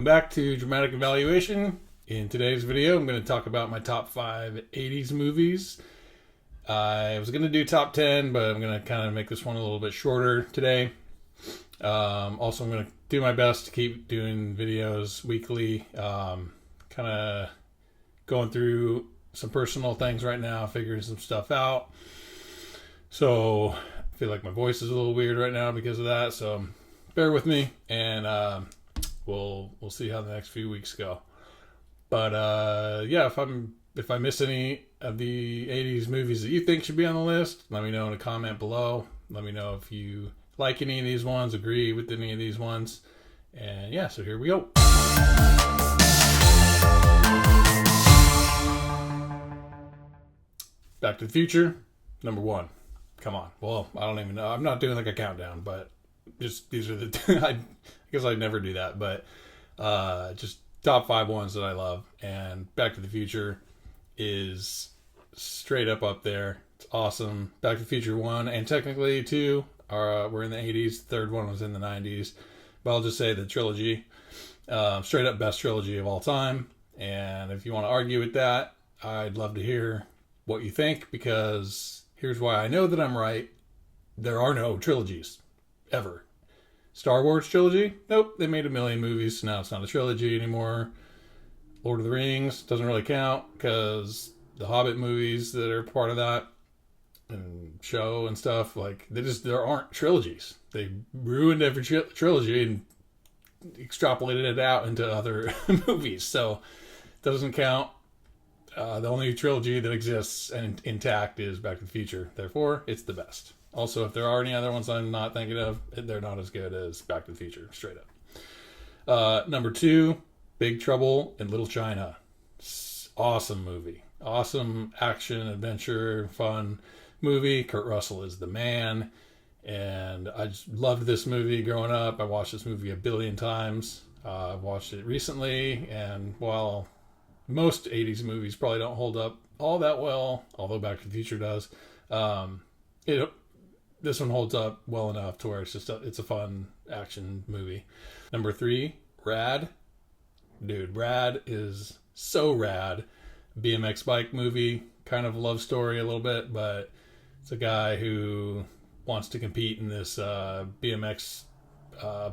Welcome back to Dramatic Evaluation. In today's video, I'm going to talk about my top 5 80s movies. I was going to do top 10, but I'm going to kind of make this one a little bit shorter today. Also, I'm going to do my best to keep doing videos weekly. Kind of going through some personal things right now, figuring some stuff out. So, I feel like my voice is a little weird right now because of that, so bear with me, and we'll see how the next few weeks go. But yeah, if I miss any of the 80s movies that you think should be on the list, let me know in a comment below. Let me know if you like any of these ones, agree with any of these ones. And yeah, so here we go. Back to the Future, number 1. Come on. Well, I don't even know. I'm not doing like a countdown, but just these are the I guess I'd never do that, but just top 5 ones that I love. And Back to the Future is straight up there. It's awesome. Back to the Future 1 and technically 2 were in the 80s. The third one was in the 90s. But I'll just say the trilogy, straight up best trilogy of all time. And if you want to argue with that, I'd love to hear what you think, because here's why I know that I'm right. There are no trilogies ever. Star Wars trilogy? Nope, they made a million movies, so now it's not a trilogy anymore. Lord of the Rings doesn't really count because the Hobbit movies that are part of that and show and stuff, like there aren't trilogies. They ruined every trilogy and extrapolated it out into other movies, so it doesn't count. The only trilogy that exists and intact is Back to the Future. Therefore, it's the best. Also, if there are any other ones I'm not thinking of, they're not as good as Back to the Future, straight up. Number 2, Big Trouble in Little China. Awesome movie. Awesome action, adventure, fun movie. Kurt Russell is the man. And I just loved this movie growing up. I watched this movie a billion times. I watched it recently, and while most 80s movies probably don't hold up all that well, although Back to the Future does, this one holds up well enough to where it's a fun action movie. Number 3, Rad. Dude, Rad is so rad. BMX bike movie, kind of a love story a little bit, but it's a guy who wants to compete in this BMX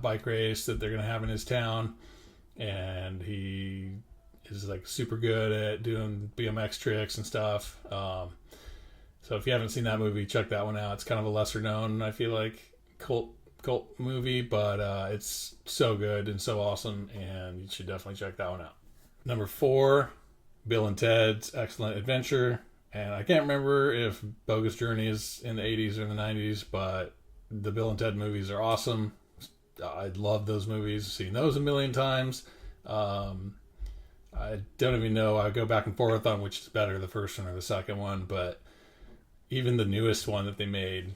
bike race that they're going to have in his town, and he is like super good at doing BMX tricks and stuff. So if you haven't seen that movie, check that one out. It's kind of a lesser known, I feel like, cult movie, but it's so good and so awesome, and you should definitely check that one out. Number 4, Bill and Ted's Excellent Adventure. And I can't remember if Bogus Journey is in the 80s or in the 90s, but the Bill and Ted movies are awesome. I love those movies. I've seen those a million times. I don't even know. I go back and forth on which is better, the first one or the second one, but even the newest one that they made,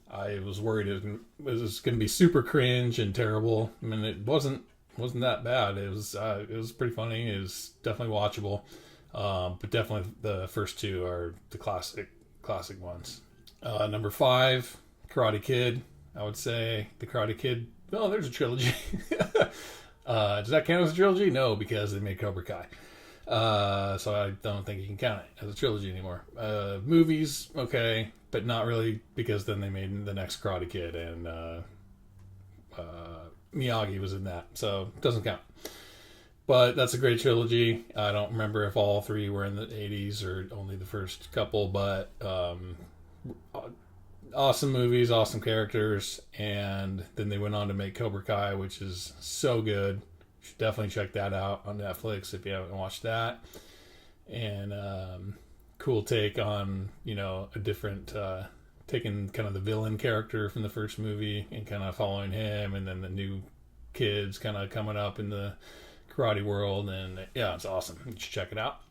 I was worried it was going to be super cringe and terrible. I mean, it wasn't that bad. It was pretty funny. It was definitely watchable. But definitely the first 2 are the classic ones. Number 5, Karate Kid. I would say the Karate Kid. Well, there's a trilogy. Does that count as a trilogy? No, because they made Cobra Kai. So I don't think you can count it as a trilogy anymore. Movies, okay, but not really, because then they made the next Karate Kid, and Miyagi was in that, so it doesn't count. But that's a great trilogy. I don't remember if all 3 were in the 80s or only the first couple, but awesome movies, awesome characters, and then they went on to make Cobra Kai, which is so good. You should definitely check that out on Netflix if you haven't watched that. And cool take on, a different, taking kind of the villain character from the first movie and kind of following him, and then the new kids kind of coming up in the karate world, and yeah, it's awesome. You should check it out.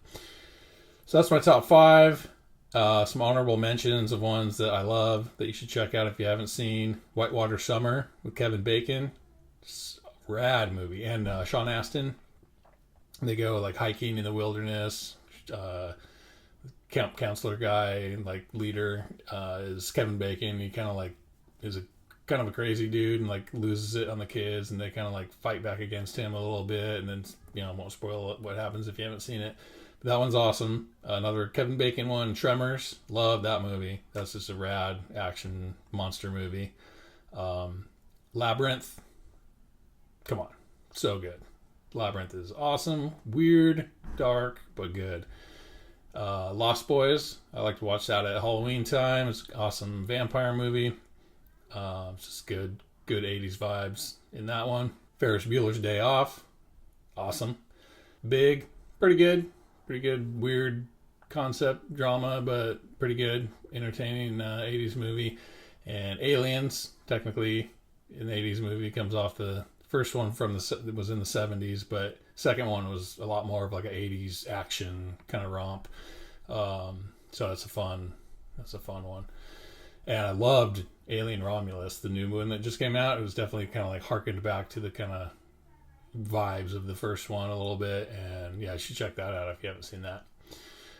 So that's my top 5. Some honorable mentions of ones that I love that you should check out if you haven't seen. Whitewater Summer with Kevin Bacon. It's a rad movie. And Sean Astin. They go like hiking in the wilderness. Camp counselor guy, like leader, is Kevin Bacon. He kind of like is a kind of a crazy dude and like loses it on the kids, and they kind of like fight back against him a little bit, and then I won't spoil what happens if you haven't seen it. But that one's awesome. Another Kevin Bacon one, Tremors. Love that movie. That's just a rad action monster movie. Labyrinth. Come on, so good. Labyrinth is awesome, weird, dark, but good. Lost Boys. I like to watch that at Halloween time. It's an awesome vampire movie. It's just good 80s vibes in that one. Ferris Bueller's Day Off. Awesome. Big. Pretty good. Weird concept drama, but pretty good. Entertaining 80s movie. And Aliens, technically, in the 80s movie, comes off the first one was in the 70s, but second one was a lot more of like an 80s action kind of romp. So that's a fun one. And I loved Alien Romulus, the new one that just came out. It was definitely kind of like harkened back to the kind of vibes of the first one a little bit. And yeah, you should check that out if you haven't seen that.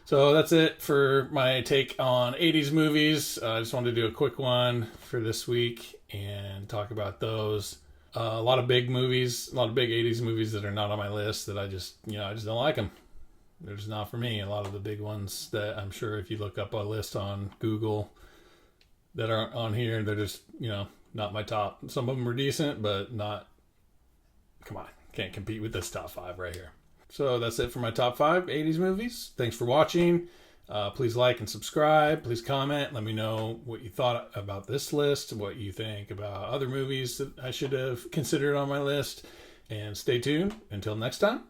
So that's it for my take on 80s movies. I just wanted to do a quick one for this week and talk about those. A lot of big movies, a lot of big 80s movies that are not on my list that I just don't like them. They're just not for me. A lot of the big ones that I'm sure if you look up a list on Google that aren't on here, they're just, not my top. Some of them are decent, but not, come on, can't compete with this top 5 right here. So that's it for my top 5 80s movies. Thanks for watching. Please like and subscribe. Please comment. Let me know what you thought about this list, what you think about other movies that I should have considered on my list. And stay tuned. Until next time.